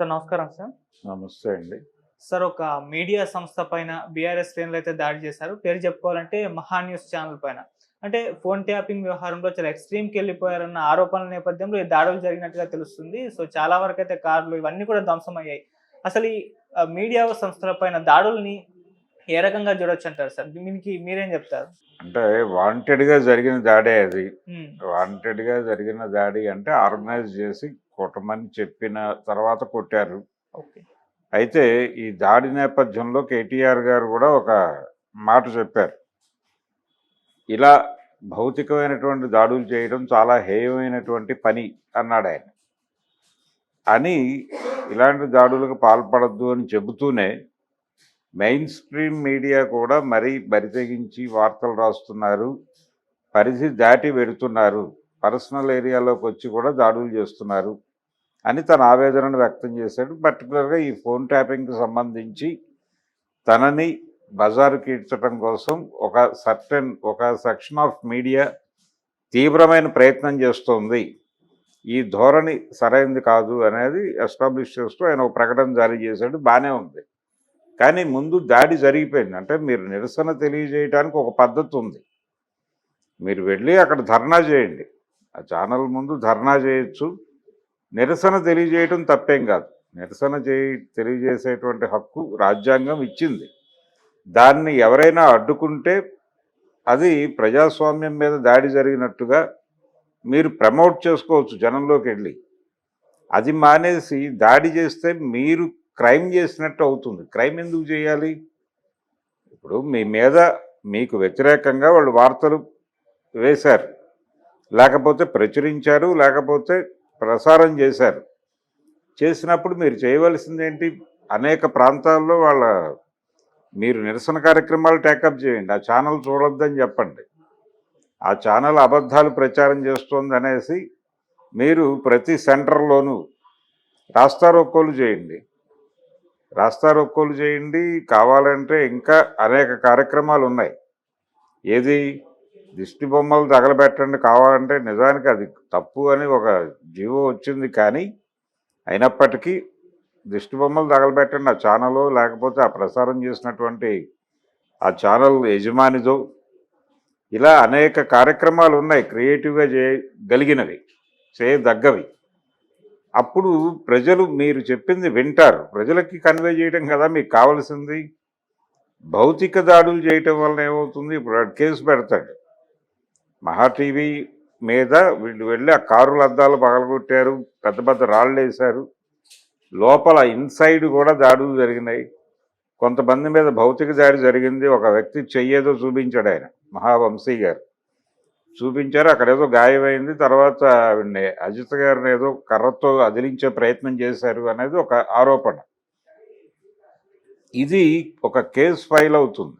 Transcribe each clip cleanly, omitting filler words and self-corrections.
Sir నమస్కారం sir. నమస్తే అండి. సార్ ఒక మీడియా సంస్థ పైన బీఆర్ఎస్ శ్రేణులైతే దాడి చేశారు. పేరు చెప్పుకోవాలంటే మహా న్యూస్ ఛానెల్ పైన. అంటే ఫోన్ ట్యాపింగ్ వ్యవహారంలో చాలా ఎక్స్‌ట్రీమ్‌కెళ్ళిపోయారన్న ఆరోపణల నేపథ్యంలో ఈ దాడులు జరిగినట్టుగా తెలుస్తుంది. సో చాలా వరకైతే కార్లు ఇవన్నీ కూడా ధ్వంసమయ్యాయి. అసలు ఈ మీడియా సంస్థల పైన దాడుల్ని ఏ రకంగా చూడొచ్చంటారు సార్? దీనికి మీరేం చెప్తారు? అంటే వాంటెడ్‌గా జరిగిన దాడే అది. హ్మ్. వాంటెడ్‌గా జరిగిన దాడి అంటే ఆర్గనైజ్ చేసి కొట్టమని చెప్పిన తర్వాత కొట్టారు. ఓకే. అయితే ఈ దాడి నేపథ్యంలో కేటీఆర్ గారు కూడా ఒక మాట చెప్పారు. ఇలా భౌతికమైనటువంటి దాడులు చేయడం చాలా హేయమైనటువంటి పని అన్నాడాయన. అని ఇలాంటి దాడులకు పాల్పడొద్దు అని చెబుతూనే మెయిన్ స్ట్రీమ్ మీడియా కూడా మరీ బరితెగించి వార్తలు రాస్తున్నారు. పరిధి దాటి వెడుతున్నారు. పర్సనల్ ఏరియాలోకి వచ్చి కూడా దాడులు చేస్తున్నారు అని తన ఆవేదనను వ్యక్తం చేశాడు. పర్టికులర్గా ఈ ఫోన్ ట్యాపింగ్కి సంబంధించి తనని బజారుకి ఈడ్చడం కోసం ఒక సెక్షన్ ఆఫ్ మీడియా తీవ్రమైన ప్రయత్నం చేస్తోంది. ఈ ధోరణి సరైనది కాదు అనేది ఎస్టాబ్లిష్ చేస్తూ ఆయన ఒక ప్రకటన జారీ చేశాడు. బాగానే ఉంది. కానీ ముందు దాడి జరిగిపోయింది. అంటే మీరు నిరసన తెలియజేయడానికి ఒక పద్ధతి ఉంది. మీరు వెళ్ళి అక్కడ ధర్నా చేయండి. ఆ ఛానల్ ముందు ధర్నా చేయొచ్చు. నిరసన తెలియజేయటం తప్పేం కాదు. నిరసన తెలియజేసేటువంటి హక్కు రాజ్యాంగం ఇచ్చింది. దాన్ని ఎవరైనా అడ్డుకుంటే అది ప్రజాస్వామ్యం మీద దాడి జరిగినట్టుగా మీరు ప్రమోట్ చేసుకోవచ్చు జనంలోకి వెళ్ళి. అది మానేసి దాడి చేస్తే మీరు క్రైమ్ చేసినట్టు అవుతుంది. క్రైమ్ ఎందుకు చేయాలి? ఇప్పుడు మీ మీద మీకు వ్యతిరేకంగా వాళ్ళు వార్తలు వేశారు, లేకపోతే ప్రచురించారు, లేకపోతే ప్రసారం చేశారు. చేసినప్పుడు మీరు చేయవలసిందేంటి? అనేక ప్రాంతాల్లో మీరు నిరసన కార్యక్రమాలు టేకప్ చేయండి. ఆ ఛానల్ చూడొద్దని చెప్పండి. ఆ ఛానల్ అబద్ధాలు ప్రచారం చేస్తోంది అనేసి మీరు ప్రతి సెంటర్లోనూ రాస్తారోకోలు చేయండి. కావాలంటే ఇంకా అనేక కార్యక్రమాలు ఉన్నాయి. ఏది? దిష్టి బొమ్మలు తగలబెట్టండి కావాలంటే. నిజానికి అది తప్పు అని ఒక జీవో వచ్చింది. కానీ అయినప్పటికీ దిష్టి బొమ్మలు తగలబెట్టండి ఆ ఛానల్, లేకపోతే ఆ ప్రసారం చేసినటువంటి ఆ ఛానల్ యజమానిదో. ఇలా అనేక కార్యక్రమాలు ఉన్నాయి క్రియేటివ్గా చేయగలిగినవి, చేయదగ్గవి. అప్పుడు ప్రజలు మీరు చెప్పింది వింటారు. ప్రజలకి కన్వే చేయడం కదా మీకు కావాల్సింది. భౌతిక దాడులు చేయటం వలన ఏమవుతుంది? ఇప్పుడు కేసు పెడతాడు. మహా టీవీ మీద వీళ్ళు వెళ్ళి ఆ కారుల అద్దాలు పగలగొట్టారు, పెద్ద పెద్ద రాళ్ళు వేశారు. లోపల ఇన్సైడ్ కూడా దాడులు జరిగినాయి. కొంతమంది మీద భౌతిక దాడి జరిగింది. ఒక వ్యక్తి చెయ్యేదో చూపించాడు ఆయన, మహావంశీ గారు చూపించారు. అక్కడేదో గాయమైంది. తర్వాత అజిత్ గారిని ఏదో కర్రతో అదిలించే ప్రయత్నం చేశారు అనేది ఒక ఆరోపణ. ఇది ఒక కేసు ఫైల్ అవుతుంది.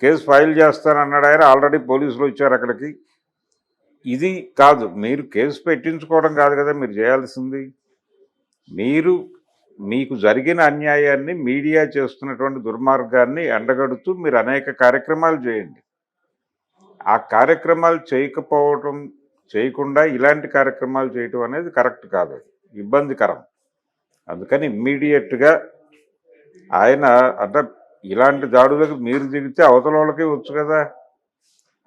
కేసు ఫైల్ చేస్తానన్నాడు ఆయన. ఆల్రెడీ పోలీసులు వచ్చారు అక్కడికి. ఇది కాదు, మీరు కేసు పెట్టించుకోవడం కాదు కదా మీరు చేయాల్సింది. మీకు జరిగిన అన్యాయాన్ని, మీడియా చేస్తున్నటువంటి దుర్మార్గాన్ని ఎండగడుతూ మీరు అనేక కార్యక్రమాలు చేయండి. ఆ కార్యక్రమాలు చేయకుండా ఇలాంటి కార్యక్రమాలు చేయటం అనేది కరెక్ట్ కాదు, అది ఇబ్బందికరం. అందుకని ఇమ్మీడియట్గా ఆయన అంటే ఇలాంటి దాడులకు మీరు దిగితే అవతల వాళ్ళకి వచ్చు కదా.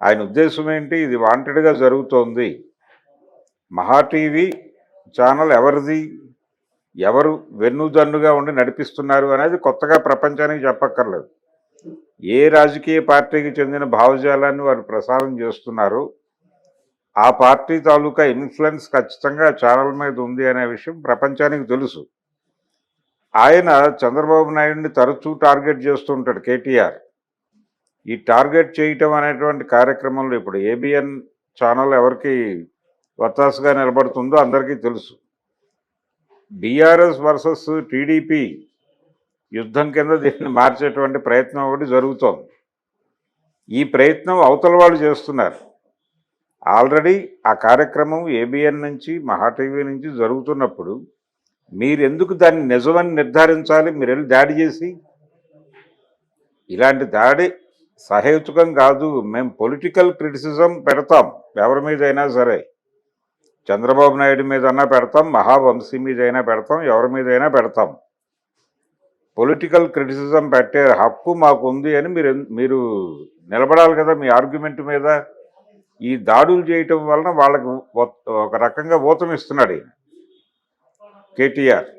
ఆయన ఉద్దేశం ఏంటి? ఇది వాంటెడ్గా జరుగుతోంది. మహా టీవీ ఛానల్ ఎవరిది? ఎవరు వెన్నుదన్నుగా ఉండి నడిపిస్తున్నారు అనేది కొత్తగా ప్రపంచానికి చెప్పక్కర్లేదు. ఏ రాజకీయ పార్టీకి చెందిన భావజాలాన్ని వారు ప్రసారం చేస్తున్నారు, ఆ పార్టీ తాలూకా ఇన్ఫ్లుయెన్స్ ఖచ్చితంగా ఛానల్ మీద ఉంది అనే విషయం ప్రపంచానికి తెలుసు. ఆయన చంద్రబాబు నాయుడిని తరచూ టార్గెట్ చేస్తుంటాడు కేటీఆర్. ఈ టార్గెట్ చేయటం అనేటువంటి కార్యక్రమంలో ఇప్పుడు ఏబిఎన్ ఛానల్ ఎవరికి వత్తాసుగా నిలబడుతుందో అందరికీ తెలుసు. బీఆర్ఎస్ వర్సెస్ టీడీపీ యుద్ధం కింద దీన్ని మార్చేటువంటి ప్రయత్నం ఒకటి జరుగుతోంది. ఈ ప్రయత్నం అవతల వాళ్ళు చేస్తున్నారు. ఆల్రెడీ ఆ కార్యక్రమం ఏబిఎన్ నుంచి, మహా టీవీ నుంచి జరుగుతున్నప్పుడు మీరెందుకు దాన్ని నిజమని నిర్ధారించాలి? మీరు వెళ్ళి దాడి చేసి. ఇలాంటి దాడి సహేతుకం కాదు. మేము పొలిటికల్ క్రిటిసిజం పెడతాం ఎవరి మీద అయినా సరే. చంద్రబాబు నాయుడు మీదన్నా పెడతాం, మహావంశీ మీదైనా పెడతాం, ఎవరి మీదైనా పెడతాం. పొలిటికల్ క్రిటిసిజం పెట్టే హక్కు మాకు ఉంది అని మీరు నిలబడాలి కదా మీ ఆర్గ్యుమెంట్ మీద. ఈ దాడులు చేయటం వలన వాళ్ళకు ఒక రకంగా ఊతం ఇస్తున్నాడు ఈయన కేటీఆర్.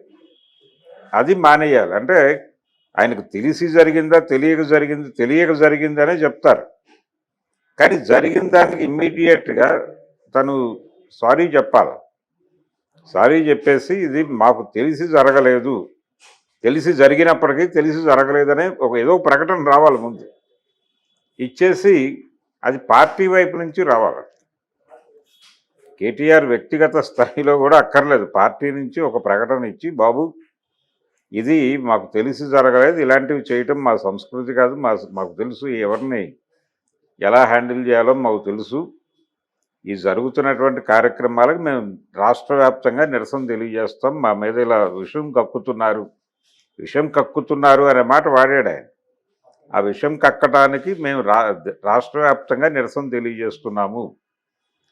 అది మానేయాలి. అంటే ఆయనకు తెలిసి జరిగిందా, తెలియక జరిగిందనే చెప్తారు. కానీ జరిగిన దానికి ఇమ్మీడియట్గా తను సారీ చెప్పాలి. సారీ చెప్పేసి ఇది మాకు తెలిసి జరగలేదు, తెలిసి జరిగినప్పటికీ తెలిసి జరగలేదనే ఏదో ప్రకటన రావాలి ముందు. ఇచ్చేసి అది పార్టీ వైపు నుంచి రావాలి. కేటీఆర్ వ్యక్తిగత స్థాయిలో కూడా అక్కర్లేదు, పార్టీ నుంచి ఒక ప్రకటన ఇచ్చి, బాబు ఇది మాకు తెలిసి జరగలేదు, ఇలాంటివి చేయటం మా సంస్కృతి కాదు, మాకు తెలుసు ఎవరిని ఎలా హ్యాండిల్ చేయాలో మాకు తెలుసు, ఈ జరుగుతున్నటువంటి కార్యక్రమాలకు మేము రాష్ట్ర వ్యాప్తంగా నిరసన తెలియజేస్తాం, మా మీద ఇలా విషం కక్కుతున్నారు అనే మాట వాడాడు ఆయన. ఆ విషం కక్కటానికి మేము రాష్ట్ర వ్యాప్తంగా నిరసన తెలియజేస్తున్నాము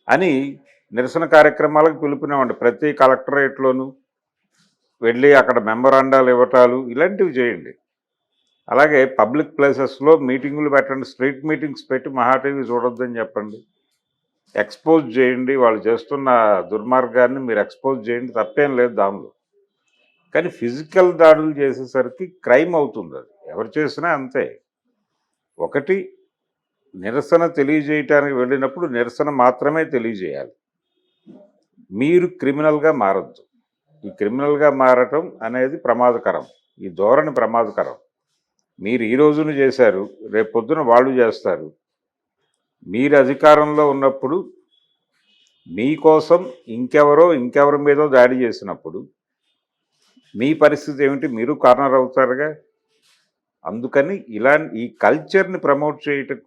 అని నిరసన కార్యక్రమాలకు పిలుపునివ్వండి. ప్రతి కలెక్టరేట్లోనూ వెళ్ళి అక్కడ మెమరాండాలు ఇవ్వటాలు ఇలాంటివి చేయండి. అలాగే పబ్లిక్ ప్లేసెస్లో మీటింగులు పెట్టండి, స్ట్రీట్ మీటింగ్స్ పెట్టి మహా టీవీ చూడొద్దని చెప్పండి, ఎక్స్పోజ్ చేయండి. వాళ్ళు చేస్తున్న దుర్మార్గాన్ని మీరు ఎక్స్పోజ్ చేయండి, తప్పేం లేదు దానిలో. కానీ ఫిజికల్ దాడులు చేసేసరికి క్రైమ్ అవుతుంది. అది ఎవరు చేసినా అంతే. ఒకటి, నిరసన తెలియజేయటానికి వెళ్ళినప్పుడు నిరసన మాత్రమే తెలియజేయాలి. మీరు క్రిమినల్గా మారద్దు. ఈ క్రిమినల్గా మారటం అనేది ప్రమాదకరం. ఈ ధోరణి ప్రమాదకరం. మీరు ఈ రోజున చేశారు, రేపు పొద్దున వాళ్ళు చేస్తారు. మీరు అధికారంలో ఉన్నప్పుడు మీకోసం ఇంకెవరి మీదో దాడి చేసినప్పుడు మీ పరిస్థితి ఏమిటి? మీరు కార్నర్ అవుతారుగా. అందుకని ఈ కల్చర్ని ప్రమోట్ చేయటం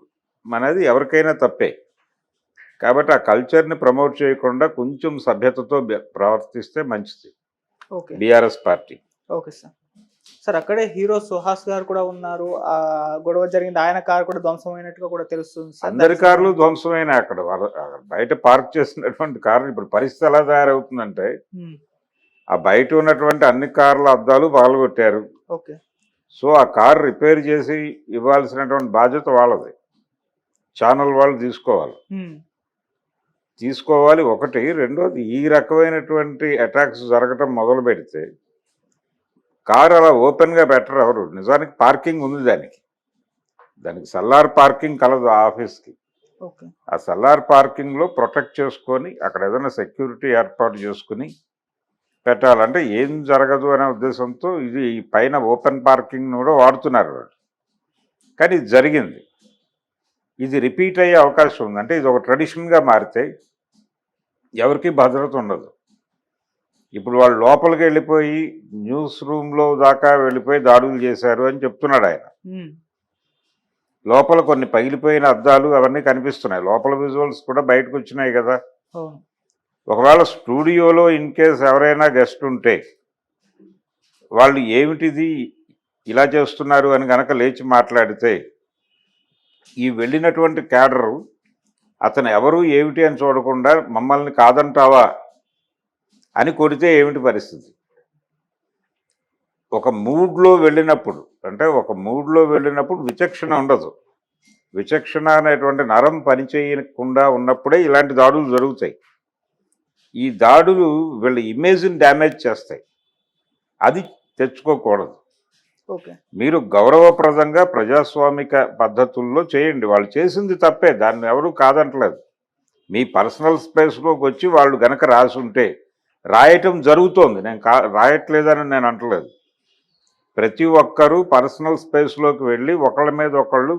అనేది ఎవరికైనా తప్పే. కాబట్టి ఆ కల్చర్ని ప్రమోట్ చేయకుండా కొంచెం సభ్యతతో ప్రవర్తిస్తే మంచిది okay BRS party. Okay sir. Sir అక్కడే హీరో సుహాస్ గారు కూడా ఉన్నారు. ఆ గొడవ జరిగింది, ఆయన కారు కూడా ధ్వంసమైనట్టుగా కూడా తెలుస్తుంది సార్. అందరి కార్లు ధ్వంసమైన అక్కడ బయట పార్క్ చేసినటువంటి కార్లు ఇప్పుడు పరిస్థితి ఎలా తయారవుతుందంటే, ఆ బయట ఉన్నటువంటి అన్ని కార్ల అద్దాలు పగలగొట్టారు. ఓకే. సో ఆ కారు రిపేర్ చేసి ఇవ్వాల్సినటువంటి బాధ్యత వాళ్ళది. ఛానల్ వాళ్ళు తీసుకోవాలి ఒకటి. రెండోది, ఈ రకమైనటువంటి అటాక్స్ జరగటం మొదలు పెడితే కారు అలా ఓపెన్గా పెట్టరు ఎవరు. నిజానికి పార్కింగ్ ఉంది దానికి సల్లార్ పార్కింగ్ కలదు ఆ ఆఫీస్కి. ఆ సల్లార్ పార్కింగ్లో ప్రొటెక్ట్ చేసుకొని అక్కడ ఏదైనా సెక్యూరిటీ ఏర్పాటు చేసుకుని పెట్టాలంటే ఏం జరగదు అనే ఉద్దేశంతో ఇది పైన ఓపెన్ పార్కింగ్ను కూడా వాడుతున్నారు వాళ్ళు. కానీ ఇది జరిగింది. ఇది రిపీట్ అయ్యే అవకాశం ఉంది. అంటే ఇది ఒక ట్రెడిషన్గా మారితే ఎవరికి భద్రత ఉండదు. ఇప్పుడు వాళ్ళు లోపలికి వెళ్ళిపోయి న్యూస్ రూమ్లో దాకా వెళ్ళిపోయి దాడులు చేశారు అని చెప్తున్నాడు ఆయన. లోపల కొన్ని పగిలిపోయిన అద్దాలు అవన్నీ కనిపిస్తున్నాయి, లోపల విజువల్స్ కూడా బయటకు వచ్చినాయి కదా. ఒకవేళ స్టూడియోలో ఇన్ కేస్ ఎవరైనా గెస్ట్ ఉంటే వాళ్ళు ఏమిటిది ఇలా చేస్తున్నారు అని కనుక లేచి మాట్లాడితే ఈ వెళ్ళినటువంటి క్యాడరు అతను ఎవరు ఏమిటి అని చూడకుండా మమ్మల్ని కాదంటావా అని కొడితే ఏమిటి పరిస్థితి? ఒక మూడ్లో వెళ్ళినప్పుడు విచక్షణ ఉండదు. విచక్షణ అనేటువంటి నరం పనిచేయకుండా ఉన్నప్పుడే ఇలాంటి దాడులు జరుగుతాయి. ఈ దాడులు వీళ్ళ ఇమేజ్ని డ్యామేజ్ చేస్తాయి. అది తెచ్చుకోకూడదు. మీరు గౌరవప్రదంగా ప్రజాస్వామిక పద్ధతుల్లో చేయండి. వాళ్ళు చేసింది తప్పే, దాన్ని ఎవరు కాదంటలేదు. మీ పర్సనల్ స్పేస్లోకి వచ్చి వాళ్ళు గనక రాసుంటే, రాయటం జరుగుతోంది, నేను రాయట్లేదని నేను అంటలేదు. ప్రతి ఒక్కరూ పర్సనల్ స్పేస్లోకి వెళ్ళి ఒకళ్ళ మీద ఒకళ్ళు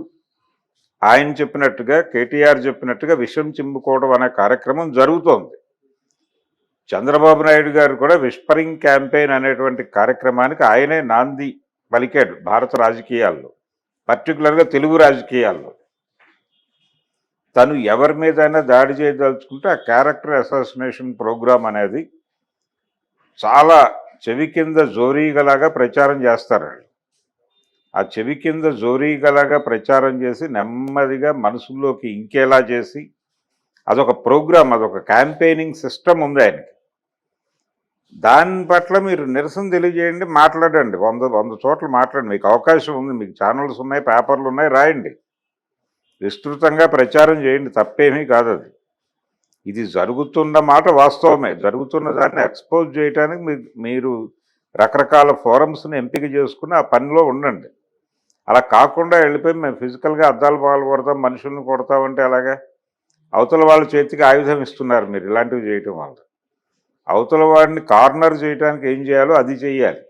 ఆయన చెప్పినట్టుగా, కేటీఆర్ చెప్పినట్టుగా విషం చిమ్ముకోవడం అనే కార్యక్రమం జరుగుతోంది. చంద్రబాబు నాయుడు గారు కూడా విస్పరింగ్ క్యాంపెయిన్ అనేటువంటి కార్యక్రమానికి ఆయనే నాంది పలికాడు భారత రాజకీయాల్లో, పర్టికులర్గా తెలుగు రాజకీయాల్లో. తను ఎవరి మీదైనా దాడి చేయదలుచుకుంటే ఆ క్యారెక్టర్ అసాసినేషన్ ప్రోగ్రాం అనేది చాలా చెవి కింద జోరీగలాగా ప్రచారం చేస్తారు. ఆ చెవి కింద జోరీగలాగా ప్రచారం చేసి నెమ్మదిగా మనసుల్లోకి ఇంకేలా చేసి అదొక ప్రోగ్రామ్, అదొక క్యాంపెయినింగ్ సిస్టమ్ ఉంది ఆయనకి. దాని పట్ల మీరు నిరసన తెలియజేయండి, మాట్లాడండి, 100 చోట్ల మాట్లాడండి. మీకు అవకాశం ఉంది, మీకు ఛానల్స్ ఉన్నాయి, పేపర్లు ఉన్నాయి, రాయండి, విస్తృతంగా ప్రచారం చేయండి, తప్పేమీ కాదు అది. ఇది జరుగుతున్న మాట వాస్తవమే. జరుగుతున్న దాన్ని ఎక్స్పోజ్ చేయడానికి మీరు రకరకాల ఫోరమ్స్ని ఎంపిక చేసుకుని ఆ పనిలో ఉండండి. అలా కాకుండా వెళ్ళిపోయి మేము ఫిజికల్గా అద్దాలు పాలు కొడతాం, మనుషుల్ని కొడతామంటే అలాగా? అవతల వాళ్ళ చేతికి ఆయుధం ఇస్తున్నారు మీరు ఇలాంటివి చేయటం వల్ల. అవతల వాడిని కార్నర్ చేయడానికి ఏం చేయాలో అది చేయాలి.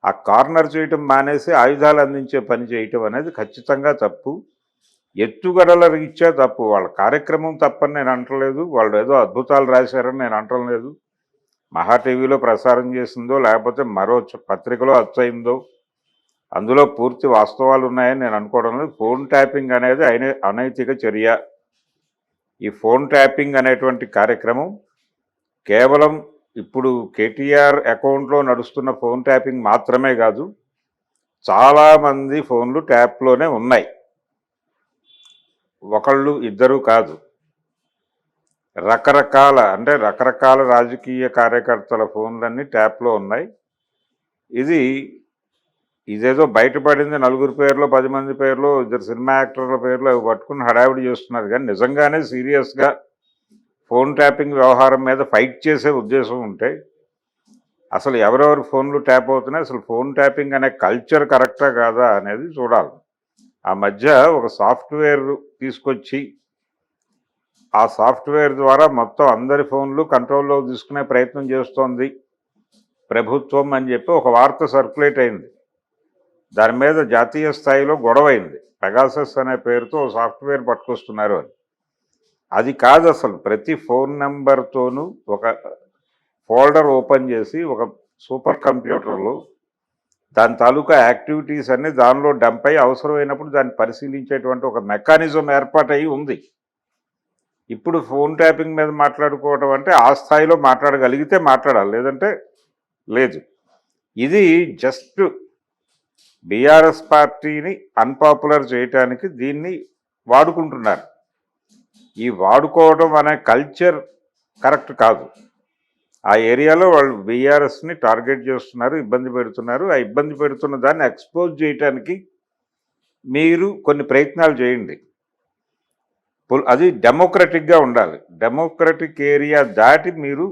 ఆ కార్నర్ చేయటం మానేసి ఆయుధాలు అందించే పని చేయటం అనేది ఖచ్చితంగా తప్పు. ఎత్తుగడల రీత్యా తప్పు. వాళ్ళ కార్యక్రమం తప్పని నేను అంటలేదు, వాళ్ళు ఏదో అద్భుతాలు రాశారని నేను అంటలేదు. మహా టీవీలో ప్రసారం చేసిందో లేకపోతే మరో పత్రికలో అచ్చయిందో అందులో పూర్తి వాస్తవాలు ఉన్నాయని నేను అనుకోవడం లేదు. ఫోన్ ట్యాపింగ్ అనేది అనైతిక చర్య. ఈ ఫోన్ ట్యాపింగ్ అనేటువంటి కార్యక్రమం కేవలం ఇప్పుడు కేటీఆర్ అకౌంట్లో నడుస్తున్న ఫోన్ ట్యాపింగ్ మాత్రమే కాదు, చాలామంది ఫోన్లు ట్యాప్లోనే ఉన్నాయి. ఒకళ్ళు ఇద్దరు కాదు, రకరకాల రాజకీయ కార్యకర్తల ఫోన్లన్నీ ట్యాప్లో ఉన్నాయి. ఇదేదో బయటపడింది, నలుగురు పేర్లో 10 మంది పేర్లో, ఇద్దరు సినిమా యాక్టర్ల పేర్లో అవి పట్టుకుని హడావిడి చేస్తున్నారు. కానీ నిజంగానే సీరియస్గా ఫోన్ ట్యాపింగ్ వ్యవహారం మీద ఫైట్ చేసే ఉద్దేశం ఉంటే అసలు ఎవరెవరు ఫోన్లు ట్యాప్ అవుతున్నాయి, అసలు ఫోన్ ట్యాపింగ్ అనే కల్చర్ కరెక్టా కాదా అనేది చూడాలి. ఆ మధ్య ఒక సాఫ్ట్వేర్ తీసుకొచ్చి ఆ సాఫ్ట్వేర్ ద్వారా మొత్తం అందరి ఫోన్లు కంట్రోల్లో తీసుకునే ప్రయత్నం చేస్తోంది ప్రభుత్వం అని చెప్పి ఒక వార్త సర్క్యులేట్ అయింది. దాని మీద జాతీయ స్థాయిలో గొడవైంది. పెగాసస్ అనే పేరుతో సాఫ్ట్వేర్ పట్టుకొస్తున్నారు అని. అది కాదు, అసలు ప్రతి ఫోన్ నెంబర్తోనూ ఒక ఫోల్డర్ ఓపెన్ చేసి ఒక సూపర్ కంప్యూటర్లో దాని తాలూకా యాక్టివిటీస్ అన్నీ దానిలో డంప్ అయ్యి అవసరమైనప్పుడు దాన్ని పరిశీలించేటువంటి ఒక మెకానిజం ఏర్పాటయి ఉంది. ఇప్పుడు ఫోన్ ట్యాపింగ్ మీద మాట్లాడుకోవటం అంటే ఆ స్థాయిలో మాట్లాడగలిగితే మాట్లాడాలి, లేదంటే లేదు. ఇది జస్ట్ బీఆర్ఎస్ పార్టీని అన్పాపులర్ చేయటానికి దీన్ని వాడుకుంటున్నారు. ఈ వాడుకోవడం అనే కల్చర్ కరెక్ట్ కాదు. ఆ ఏరియాలో వాళ్ళు బీఆర్ఎస్ని టార్గెట్ చేస్తున్నారు, ఇబ్బంది పెడుతున్నారు. ఆ ఇబ్బంది పెడుతున్న దాన్ని ఎక్స్పోజ్ చేయటానికి మీరు కొన్ని ప్రయత్నాలు చేయండి. అది డెమోక్రటిక్గా ఉండాలి. డెమోక్రటిక్ ఏరియా దాటి మీరు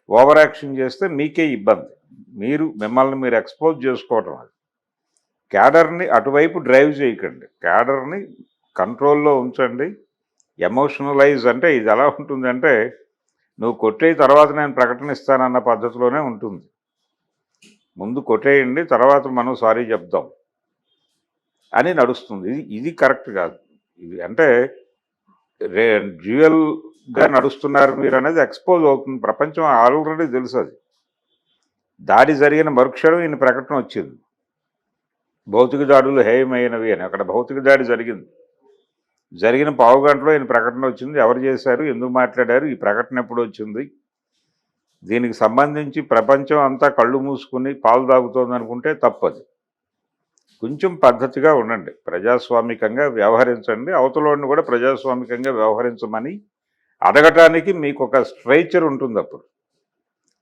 ఓవర్ యాక్షన్ చేస్తే మీకే ఇబ్బంది. మిమ్మల్ని మీరు ఎక్స్పోజ్ చేసుకోవటం. అది క్యాడర్ని అటువైపు డ్రైవ్ చేయకండి, క్యాడర్ని కంట్రోల్లో ఉంచండి. ఎమోషనలైజ్ అంటే ఇది ఎలా ఉంటుందంటే, నువ్వు కొట్టే తర్వాత నేను ప్రకటన ఇస్తానన్న పద్ధతిలోనే ఉంటుంది. ముందు కొట్టేయండి, తర్వాత మనం సారీ చెప్దాం అని నడుస్తుంది. ఇది కరెక్ట్ కాదు. ఇది అంటే డ్యూయల్గా నడుస్తున్నారు మీరు అనేది ఎక్స్పోజ్ అవుతుంది. ప్రపంచం ఆల్రెడీ తెలుసు. అది దాడి జరిగిన మరుక్షణం ఈయన ప్రకటన వచ్చింది, భౌతిక దాడులు హేయమైనవి అని. అక్కడ భౌతిక దాడి జరిగిన పావు గంటలో ఈయన ప్రకటన వచ్చింది. ఎవరు చేశారు, ఎందుకు మాట్లాడారు, ఈ ప్రకటన ఎప్పుడు వచ్చింది, దీనికి సంబంధించి ప్రపంచం అంతా కళ్ళు మూసుకుని పాలు తాగుతోంది అనుకుంటే తప్పదు. కొంచెం పద్ధతిగా ఉండండి, ప్రజాస్వామికంగా వ్యవహరించండి. అవతలని కూడా ప్రజాస్వామికంగా వ్యవహరించమని అడగటానికి మీకు ఒక స్ట్రైచర్ ఉంటుంది. అప్పుడు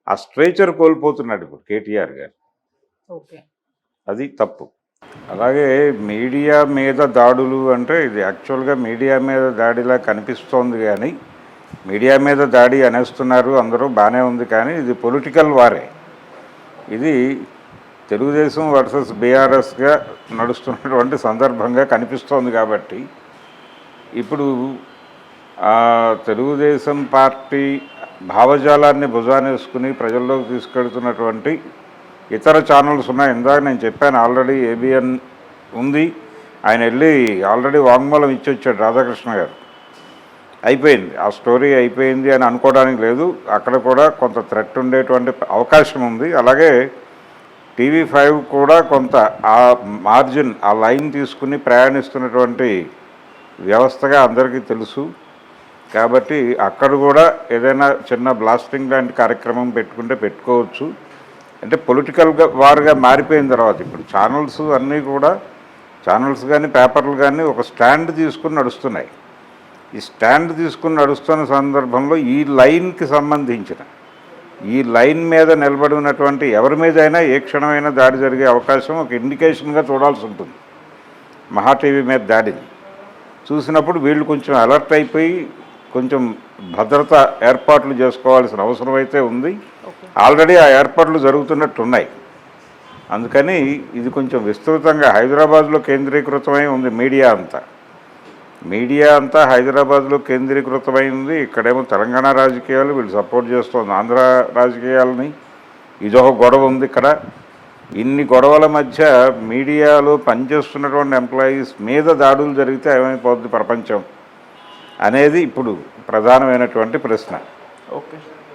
ఆ స్ట్రైచర్ కోల్పోతున్నాడు ఇప్పుడు కేటీఆర్ గారు. ఓకే, అది తప్పు. అలాగే మీడియా మీద దాడులు అంటే ఇది యాక్చువల్గా మీడియా మీద దాడిలా కనిపిస్తోంది, కానీ మీడియా మీద దాడి అనేస్తున్నారు అందరూ, బాగానే ఉంది. కానీ ఇది పొలిటికల్ వారే. ఇది తెలుగుదేశం వర్సెస్ బీఆర్ఎస్గా నడుస్తున్నటువంటి సందర్భంగా కనిపిస్తోంది. కాబట్టి ఇప్పుడు తెలుగుదేశం పార్టీ భావజాలాన్ని భుజానేసుకుని ప్రజల్లోకి తీసుకెళ్తున్నటువంటి ఇతర ఛానల్స్ ఉన్నాయి. ఇందాక నేను చెప్పాను, ఆల్రెడీ ఏబిఎన్ ఉంది, ఆయన వెళ్ళి ఆల్రెడీ వాంగ్మూలం ఇచ్చొచ్చాడు రాధాకృష్ణ గారు. అయిపోయింది, ఆ స్టోరీ అయిపోయింది అని అనుకోవడానికి లేదు. అక్కడ కూడా కొంత థ్రెట్ ఉండేటువంటి అవకాశం ఉంది. అలాగే TV5 కూడా కొంత ఆ మార్జిన్, ఆ లైన్ తీసుకుని ప్రయాణిస్తున్నటువంటి వ్యవస్థగా అందరికీ తెలుసు. కాబట్టి అక్కడ కూడా ఏదైనా చిన్న బ్లాస్టింగ్ లాంటి కార్యక్రమం పెట్టుకోవచ్చు. అంటే పొలిటికల్గా వారుగా మారిపోయిన తర్వాత ఇప్పుడు ఛానల్స్ అన్నీ కూడా, ఛానల్స్ కానీ పేపర్లు కానీ ఒక స్టాండ్ తీసుకుని నడుస్తున్నాయి. ఈ స్టాండ్ తీసుకుని నడుస్తున్న సందర్భంలో ఈ లైన్కి సంబంధించిన ఈ లైన్ మీద నిలబడి ఉన్నటువంటి ఎవరి మీదైనా ఏ క్షణమైనా దాడి జరిగే అవకాశం ఒక ఇండికేషన్గా చూడాల్సి ఉంటుంది. మహా టీవీ మీద దాడిని చూసినప్పుడు వీళ్ళు కొంచెం అలర్ట్ అయిపోయి కొంచెం భద్రత ఏర్పాట్లు చేసుకోవాల్సిన అవసరం అయితే ఉంది. ఆల్రెడీ ఆ ఏర్పాట్లు జరుగుతున్నట్టున్నాయి. అందుకని ఇది కొంచెం విస్తృతంగా హైదరాబాద్లో కేంద్రీకృతమై ఉంది. మీడియా అంతా హైదరాబాద్లో కేంద్రీకృతమై ఉంది. ఇక్కడేమో తెలంగాణ రాజకీయాలు వీళ్ళు సపోర్ట్ చేస్తుంది ఆంధ్ర రాజకీయాలని. ఇదొక గొడవ ఉంది ఇక్కడ. ఇన్ని గొడవల మధ్య మీడియాలో పనిచేస్తున్నటువంటి ఎంప్లాయీస్ మీద దాడులు జరిగితే ఏమైపోద్ది ప్రపంచం అనేది ఇప్పుడు ప్రధానమైనటువంటి ప్రశ్న. ఓకే.